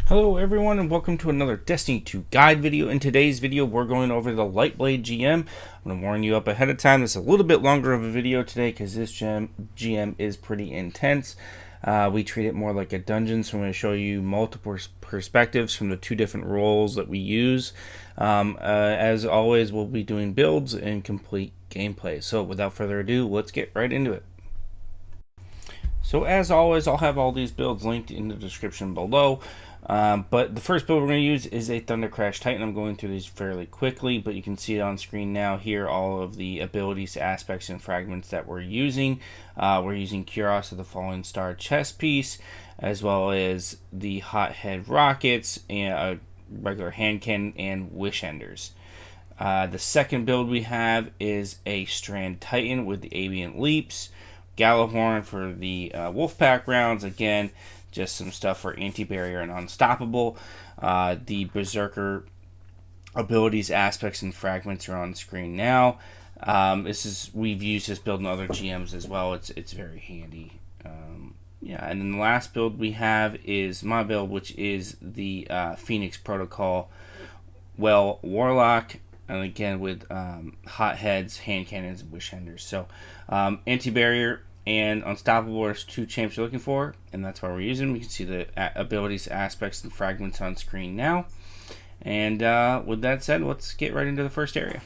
Hello everyone and welcome to another Destiny 2 guide video. In today's video we're going over the Lightblade GM. I'm going to warn you up ahead of time, this is a little bit longer of a video today because this GM is pretty intense. We treat it more like a dungeon, so I'm going to show you multiple perspectives from the two different roles that we use. As always, we'll be doing builds and complete gameplay. So without further ado, let's get right into it. So as always, I'll have all these builds linked in the description below. But the first build we're going to use is a Thunder Crash Titan. I'm going through these fairly quickly, but you can see it on screen now here, all of the abilities, aspects, and fragments that we're using. We're using Kuros of the Fallen Star chest piece, as well as the Hothead rockets, and a regular hand cannon, and wish enders. The second build we have is a Strand Titan with the Avian Leaps, Gallowhorn for the Wolfpack rounds, again just some stuff for anti-barrier and unstoppable. The Berserker abilities, aspects, and fragments are on screen now. We've used this build in other GMs as well. It's very handy. And then the last build we have is my build, which is the Phoenix Protocol Warlock, and again with Hotheads, hand cannons, and wish enders. So anti-barrier and unstoppable are two champs you're looking for, and that's why we're using them. We can see the abilities, aspects, and fragments on screen now. And with that said, let's get right into the first area.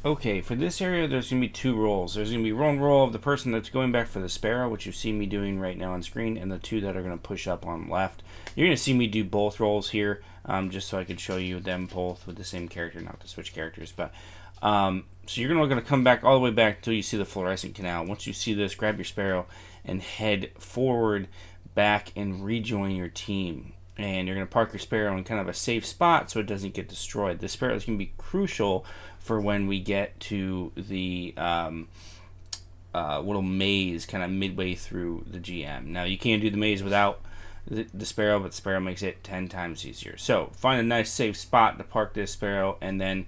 Okay, for this area, there's going to be two roles. There's going to be one role of the person that's going back for the Sparrow, which you see me doing right now on screen, and the two that are going to push up on left. You're going to see me do both roles here, just so I could show you them both with the same character, not to switch characters. But so you're going to come back all the way back until you see the fluorescent canal. Once you see this, grab your Sparrow and head forward back and rejoin your team. And you're going to park your Sparrow in kind of a safe spot so it doesn't get destroyed. The Sparrow is going to be crucial for when we get to the little maze kind of midway through the GM. Now you can't do the maze without the Sparrow, but the Sparrow makes it 10 times easier. So find a nice safe spot to park this Sparrow, and then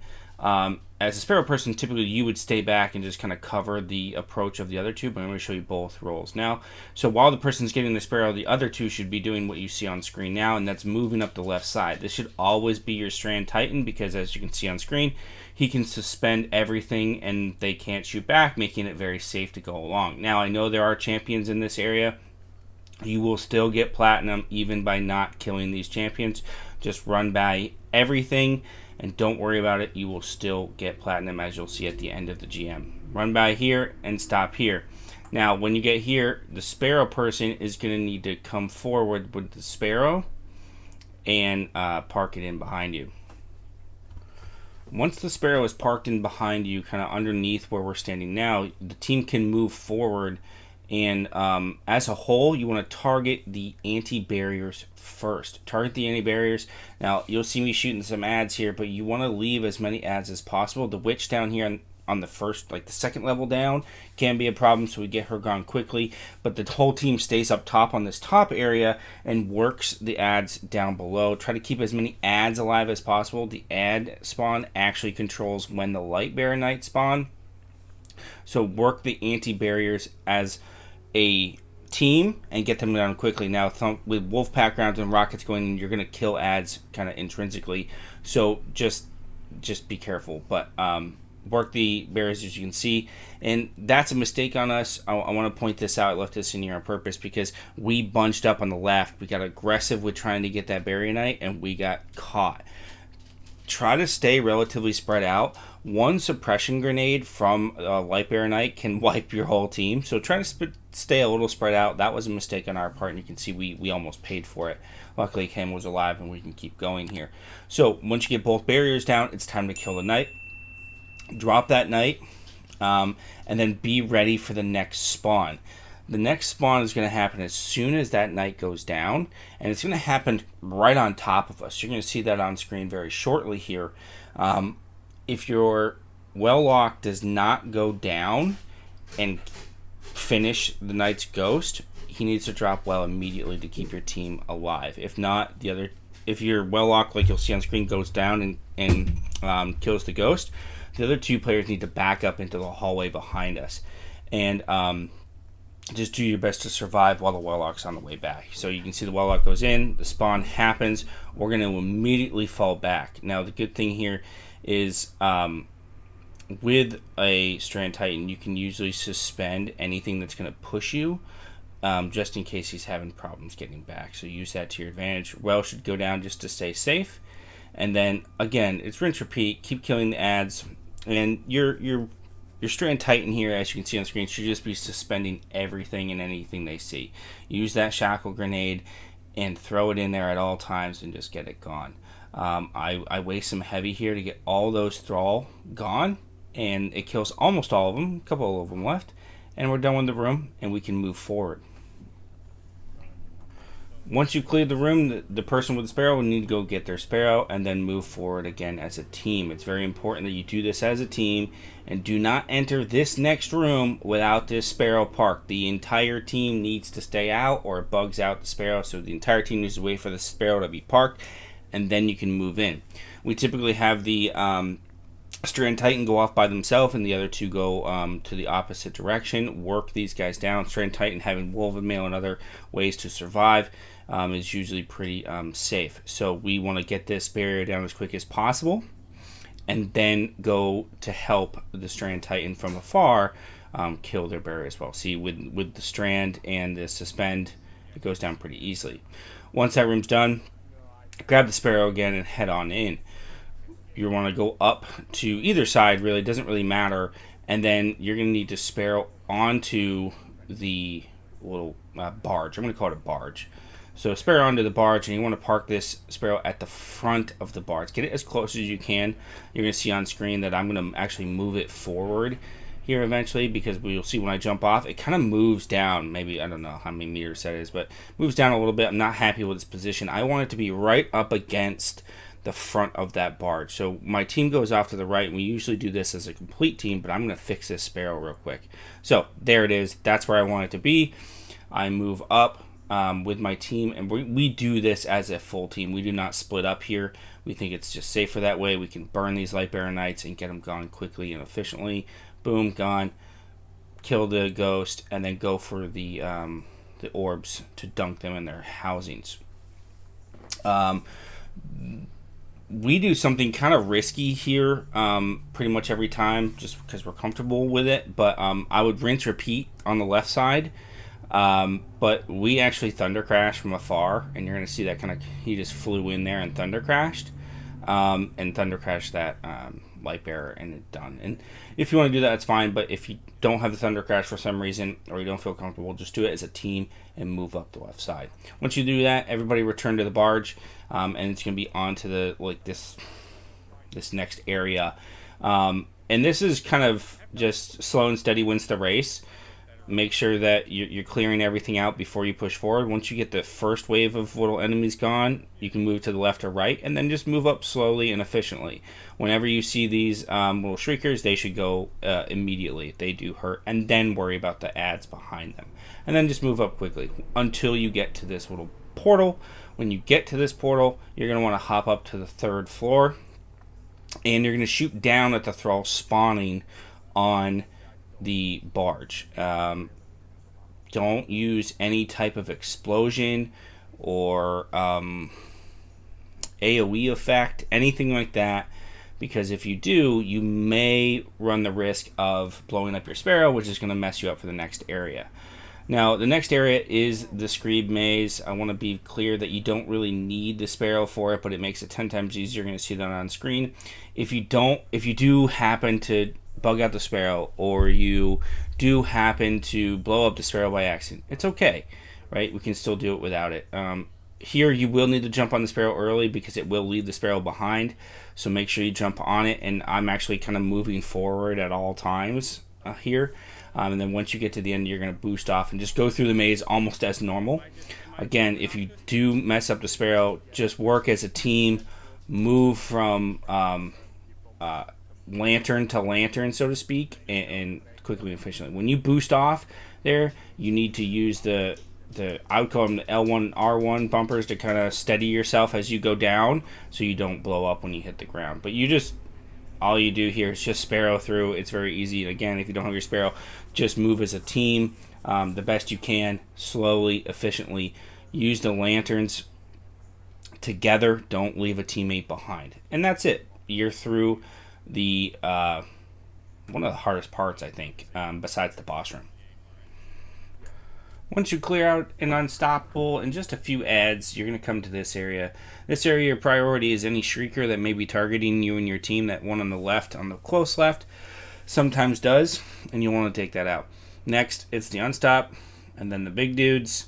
as a Sparrow person, typically you would stay back and just kind of cover the approach of the other two, but I'm going to show you both roles now. So while the person's getting the Sparrow, the other two should be doing what you see on screen now, and that's moving up the left side. This should always be your Strand Titan, because as you can see on screen, he can suspend everything and they can't shoot back, making it very safe to go along. Now, I know there are champions in this area. You will still get platinum even by not killing these champions. Just run by everything and don't worry about it. You will still get platinum, as you'll see at the end of the GM. Run by here and stop here. Now, when you get here, the Sparrow person is going to need to come forward with the Sparrow and park it in behind you. Once the Sparrow is parked in behind you, kind of underneath where we're standing now, the team can move forward. And as a whole, you want to target the anti-barriers first. Target the anti-barriers. Now, you'll see me shooting some ads here, but you want to leave as many ads as possible. The witch down here on the first, like the second level down, can be a problem, so we get her gone quickly. But the whole team stays up top on this top area and works the ads down below. Try to keep as many ads alive as possible. The ad spawn actually controls when the Lightbearer Knight spawn. So work the anti-barriers as a team and get them down quickly. Now with Wolfpack rounds and rockets going in, you're going to kill ads kind of intrinsically. So just be careful. But work the barriers, as you can see. And that's a mistake on us. I want to point this out. I left this in here on purpose because we bunched up on the left. We got aggressive with trying to get that Barrier Knight, and we got caught. Try to stay relatively spread out. One suppression grenade from Lightbearer Knight can wipe your whole team, so try to stay a little spread out. That was a mistake on our part, and you can see we almost paid for it. Luckily, Cam was alive, and we can keep going here. So once you get both barriers down, it's time to kill the Knight. Drop that Knight, and then be ready for the next spawn. The next spawn is going to happen as soon as that Knight goes down, and it's going to happen right on top of us. You're going to see that on screen very shortly here. If your Well-Lock does not go down and finish the Knight's ghost, he needs to drop well immediately to keep your team alive. If not, if your Well-Lock, like you'll see on screen, goes down and kills the ghost, the other two players need to back up into the hallway behind us. And just do your best to survive while the warlock's on the way back. So you can see the warlock goes in, the spawn happens, we're going to immediately fall back. Now the good thing here is with a Strand Titan, you can usually suspend anything that's going to push you, just in case he's having problems getting back. So use that to your advantage. Well should go down just to stay safe. And then, again, it's rinse, repeat, keep killing the ads. And your Strand Titan here, as you can see on screen, should just be suspending everything and anything they see. Use that shackle grenade and throw it in there at all times and just get it gone. I waste some heavy here to get all those thrall gone, and it kills almost all of them, a couple of them left, and we're done with the room, and we can move forward. Once you clear the room, the person with the Sparrow will need to go get their Sparrow and then move forward again as a team. It's very important that you do this as a team and do not enter this next room without this Sparrow parked. The entire team needs to stay out or it bugs out the Sparrow, so the entire team needs to wait for the Sparrow to be parked and then you can move in. We typically have the Strand Titan go off by themselves and the other two go to the opposite direction, work these guys down. Strand Titan having woven mail and other ways to survive is usually pretty safe. So we want to get this barrier down as quick as possible and then go to help the Strand Titan from afar kill their barrier as well. See, with the Strand and the Suspend, it goes down pretty easily. Once that room's done, grab the Sparrow again and head on in. You want to go up to either side, really, doesn't really matter, and then you're going to need to Sparrow onto the little barge. I'm going to call it a barge. So Sparrow onto the barge, and you want to park this Sparrow at the front of the barge. Get it as close as you can. You're going to see on screen that I'm going to actually move it forward here eventually, because you'll see when I jump off, it kind of moves down. Maybe, I don't know how many meters that is, but moves down a little bit. I'm not happy with its position. I want it to be right up against the front of that barge. So my team goes off to the right, and we usually do this as a complete team, but I'm going to fix this Sparrow real quick. So there it is. That's where I want it to be. I move up with my team, and we do this as a full team. We do not split up here. We think it's just safer that way. We can burn these Lightbearer Knights and get them gone quickly and efficiently. Boom, gone. Kill the ghost, and then go for the orbs to dunk them in their housings. We do something kind of risky here pretty much every time, just because we're comfortable with it, but I would rinse repeat on the left side, but we actually thunder crash from afar, and you're going to see that kind of, he just flew in there and thunder crashed that Lightbearer, and it's done. And if you want to do that, it's fine, but if you don't have the thunder crash for some reason, or you don't feel comfortable, just do it as a team and move up the left side. Once you do that, everybody return to the barge, and it's going to be onto the this next area. And this is kind of just slow and steady wins the race. Make sure that you're clearing everything out before you push forward. Once you get the first wave of little enemies gone, you can move to the left or right, and then just move up slowly and efficiently. Whenever you see these little shriekers, they should go immediately. They do hurt, and then worry about the ads behind them. And then just move up quickly until you get to this little portal. When you get to this portal, you're going to want to hop up to the 3rd floor, and you're going to shoot down at the thrall spawning on the barge. Don't use any type of explosion or AoE effect, anything like that, because if you do, you may run the risk of blowing up your Sparrow, which is going to mess you up for the next area. Now, the next area is the Screeb Maze. I want to be clear that you don't really need the Sparrow for it, but it makes it 10 times easier. You're going to see that on screen. If you do happen to bug out the Sparrow, or you do happen to blow up the Sparrow by accident, it's okay, right? We can still do it without it. Here you will need to jump on the Sparrow early because it will leave the Sparrow behind, so make sure you jump on it, and I'm actually kind of moving forward at all times here. And then once you get to the end, you're going to boost off and just go through the maze almost as normal. Again, if you do mess up the Sparrow, just work as a team, move from lantern to lantern, so to speak, and quickly and efficiently. When you boost off there, you need to use the I would call them the L1, R1 bumpers to kind of steady yourself as you go down, so you don't blow up when you hit the ground. But all you do here is just Sparrow through. It's very easy. And again, if you don't have your Sparrow, just move as a team. the best you can, slowly, efficiently. Use the lanterns together. Don't leave a teammate behind. And that's it. You're through the one of the hardest parts, I think, besides the boss room. Once you clear out an unstoppable and just a few adds, you're going to come to this area. This area, your priority is any shrieker that may be targeting you and your team. That one on the left, on the close left, sometimes does, and you want to take that out. Next, it's the unstop, and then the big dudes,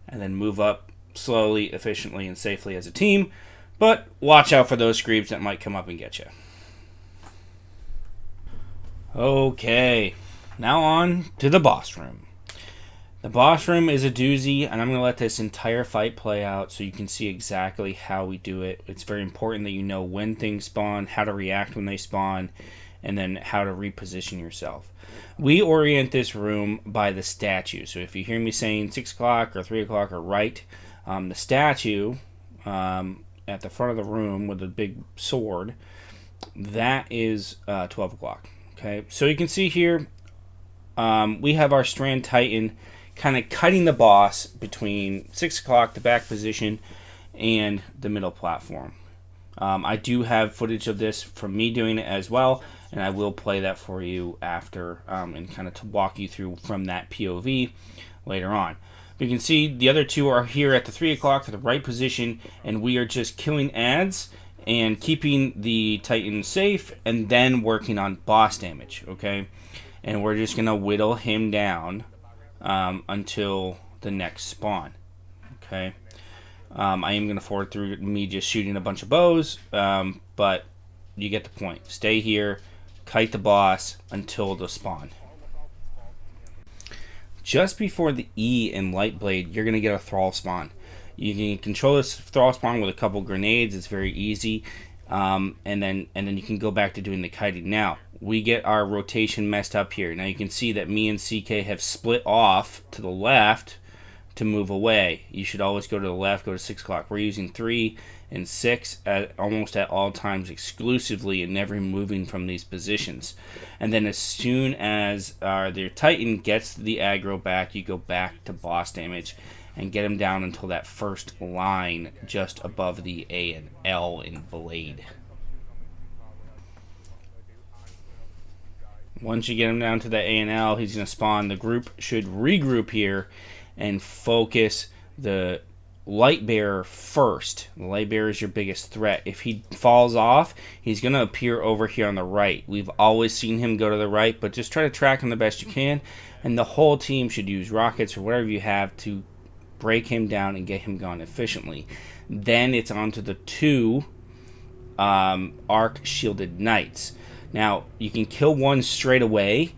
and then move up slowly, efficiently, and safely as a team. But watch out for those Screebs that might come up and get you. Okay, now on to the boss room. The boss room is a doozy, and I'm going to let this entire fight play out so you can see exactly how we do it. It's very important that you know when things spawn, how to react when they spawn, and then how to reposition yourself. We orient this room by the statue. So if you hear me saying 6 o'clock or 3 o'clock or right, the statue at the front of the room with the big sword, that is 12 o'clock. Okay, so you can see here we have our Strand Titan kind of cutting the boss between 6 o'clock, the back position, and the middle platform. I do have footage of this from me doing it as well, and I will play that for you after and kind of to walk you through from that POV later on. But you can see the other two are here at the 3 o'clock to the right position, and we are just killing adds and keeping the Titan safe and then working on boss damage, okay? And we're just going to whittle him down until the next spawn. Okay, I am going to forward through me just shooting a bunch of bows, but you get the point. Stay here, kite the boss until the spawn. Just before the E in Lightblade, you're going to get a Thrall spawn. You can control this Thrall spawn with a couple grenades. It's very easy, and then you can go back to doing the kiting. Now we get our rotation messed up here. Now you can see that me and CK have split off to the left to move away. You should always go to the left, go to 6 o'clock. We're using 3 and 6 almost at all times exclusively and never moving from these positions. And then as soon as their Titan gets the aggro back, you go back to boss damage and get him down until that first line just above the A and L in Blade. Once you get him down to the A and L, he's going to spawn. The group should regroup here and focus the Light Bearer first. The Light Bearer is your biggest threat. If he falls off, he's going to appear over here on the right. We've always seen him go to the right, but just try to track him the best you can. And the whole team should use rockets or whatever you have to break him down and get him gone efficiently. Then it's on to the 2 arc shielded knights. Now, you can kill one straight away,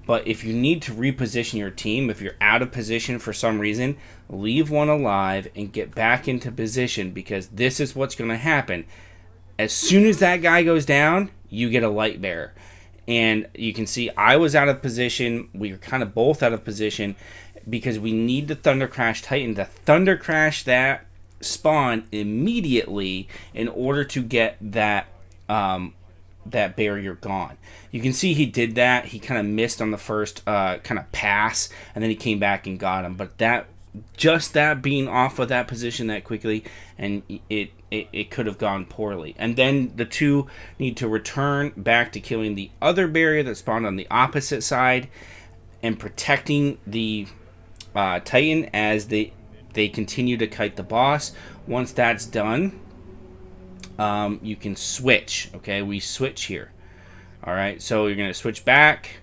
but if you need to reposition your team, if you're out of position for some reason, leave one alive and get back into position, because this is what's going to happen. As soon as that guy goes down, you get a Light Bearer. And you can see I was out of position. We were kind of both out of position because we need the Thunder Crash Titan to Thunder Crash that spawn immediately in order to get that that barrier gone. You can see he did that. He kind of missed on the first kind of pass, and then he came back and got him. But that being off of that position that quickly, and it could have gone poorly. And then the 2 need to return back to killing the other barrier that spawned on the opposite side and protecting the Titan as they continue to kite the boss. Once that's done, you can switch. Okay, we switch here. All right, so you're going to switch back,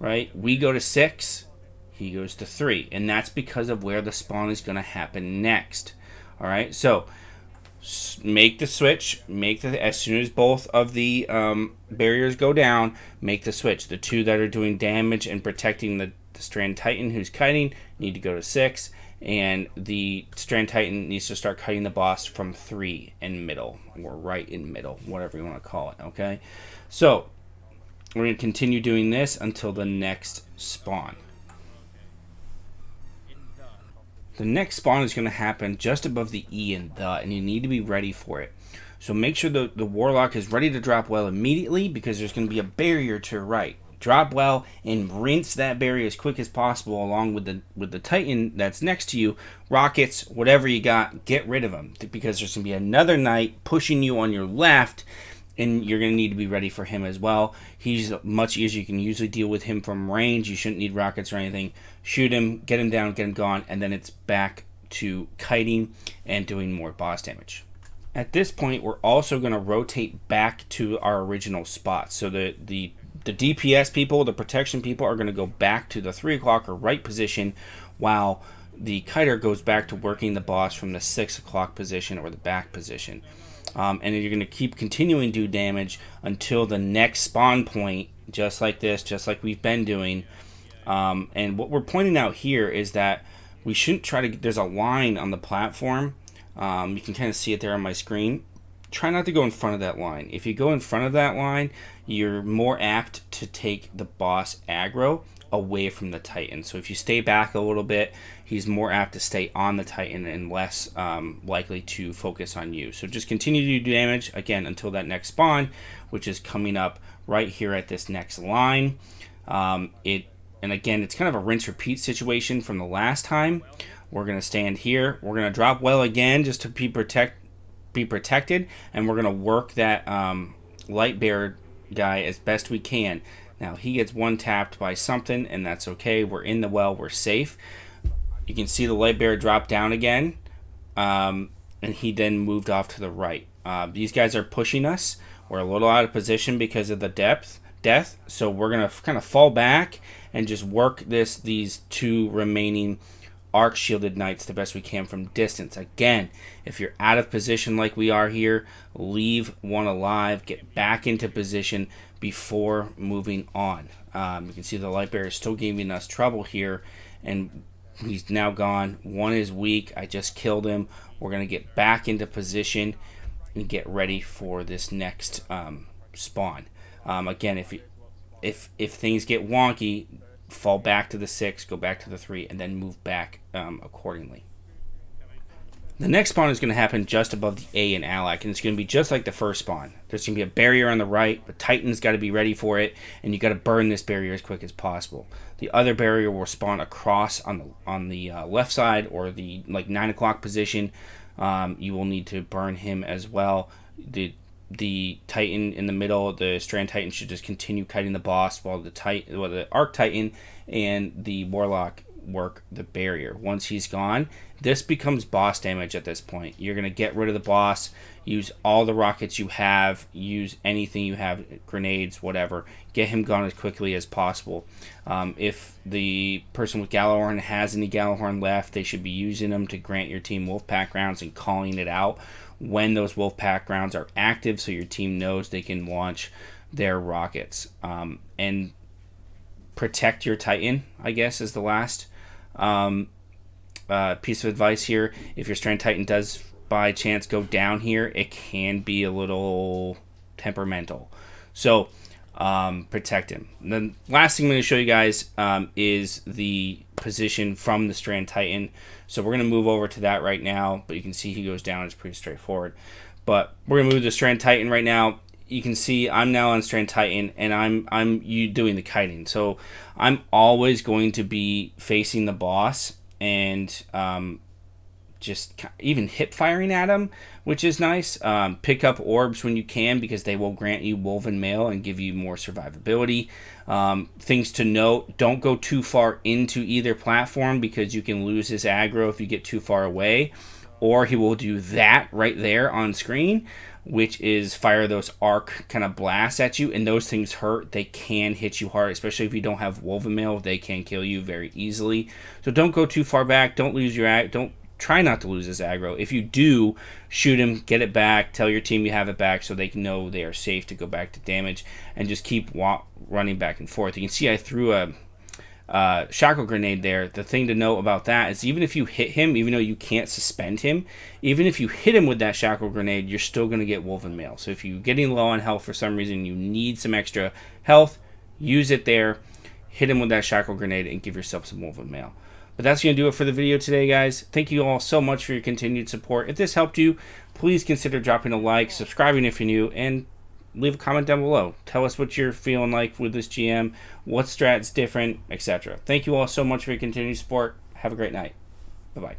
right? We go to 6, he goes to 3, and that's because of where the spawn is going to happen next. All right, so make the switch. As soon as both of the barriers go down, make the switch. The 2 that are doing damage and protecting the Strand Titan who's kiting need to go to 6, and the Strand Titan needs to start kiting the boss from 3 in middle, or right in middle, whatever you want to call it. Okay, so we're going to continue doing this until the next spawn. The next spawn is going to happen just above the E and you need to be ready for it. So make sure the Warlock is ready to drop well immediately, because there's going to be a barrier to your right. drop well, and rinse that barrier as quick as possible along with the Titan that's next to you. Rockets, whatever you got, get rid of them, because there's going to be another knight pushing you on your left, and you're going to need to be ready for him as well. He's much easier. You can usually deal with him from range. You shouldn't need rockets or anything. Shoot him, get him down, get him gone, and then it's back to kiting and doing more boss damage. At this point, we're also going to rotate back to our original spots. So the DPS people, the protection people, are going to go back to the 3 o'clock or right position, while the kiter goes back to working the boss from the 6 o'clock position or the back position. And then you're going to keep continuing to do damage until the next spawn point, just like this, just like we've been doing. And what we're pointing out here is that we shouldn't try to... There's a line on the platform. You can kind of see it there on my screen. Try not to go in front of that line. If you go in front of that line, you're more apt to take the boss aggro away from the Titan. So if you stay back a little bit, he's more apt to stay on the Titan and less likely to focus on you. So just continue to do damage, again, until that next spawn, which is coming up right here at this next line. And again, it's kind of a rinse-repeat situation from the last time. We're going to stand here. We're going to drop well again just to be protected, and we're going to work that light bearer guy as best we can. Now, he gets one tapped by something, and that's okay. We're in the well. We're safe. You can see the light bearer drop down again, and he then moved off to the right. These guys are pushing us. We're a little out of position because of the death, so we're going to kind of fall back and just work these two remaining arc shielded knights the best we can from distance. Again, if you're out of position like we are here, leave one alive, get back into position before moving on. You can see the light bearer is still giving us trouble here, and he's now gone. One is weak. I just killed him. We're going to get back into position and get ready for this next spawn. Again, if things get wonky, fall back to the 6, go back to the 3, and then move back accordingly. The next spawn is going to happen just above the A in Alak, and it's going to be just like the first spawn. There's going to be a barrier on the right, but Titan's got to be ready for it, and you got to burn this barrier as quick as possible. The other barrier will spawn across on the left side, or the 9 o'clock position. You will need to burn him as well. The Titan in the middle, the Strand Titan, should just continue kiting the boss, while the Arc Titan and the Warlock work the barrier. Once he's gone, this becomes boss damage at this point. You're going to get rid of the boss, use all the rockets you have, use anything you have, grenades, whatever. Get him gone as quickly as possible. If the person with Gallowhorn has any Gallowhorn left, they should be using them to grant your team Wolfpack rounds and calling it out when those Wolfpack rounds are active, so your team knows they can launch their rockets. And protect your Titan, I guess, is the last piece of advice here. If your Strand Titan does by chance go down here, it can be a little temperamental. So protect him. And the last thing I'm going to show you guys is the position from the Strand Titan. So we're going to move over to that right now, but you can see he goes down. It's pretty straightforward. But we're going to move to Strand Titan right now. You can see I'm now on Strand Titan, and I'm doing the kiting. So I'm always going to be facing the boss and just even hip firing at him, which is nice. Pick up orbs when you can, because they will grant you Woven Mail and give you more survivability. Things to note: don't go too far into either platform, because you can lose his aggro if you get too far away, or he will do that right there on screen, which is fire those arc kind of blasts at you, and those things hurt. They can hit you hard, especially if you don't have Woven Mail. They can kill you very easily. So don't go too far back. Don't lose your don't try not to lose his aggro. If you do, shoot him, get it back, tell your team you have it back so they can know they are safe to go back to damage, and just keep running back and forth. You can see I threw a shackle grenade there. The thing to know about that is, even if you hit him, even though you can't suspend him, even if you hit him with that shackle grenade, you're still going to get Woven Mail. So if you're getting low on health for some reason, you need some extra health, use it there, hit him with that shackle grenade, and give yourself some Woven Mail. But that's going to do it for the video today, guys. Thank you all so much for your continued support. If this helped you, please consider dropping a like, subscribing if you're new, and leave a comment down below. Tell us what you're feeling like with this GM, what strat's different, etc. Thank you all so much for your continued support. Have a great night. Bye-bye.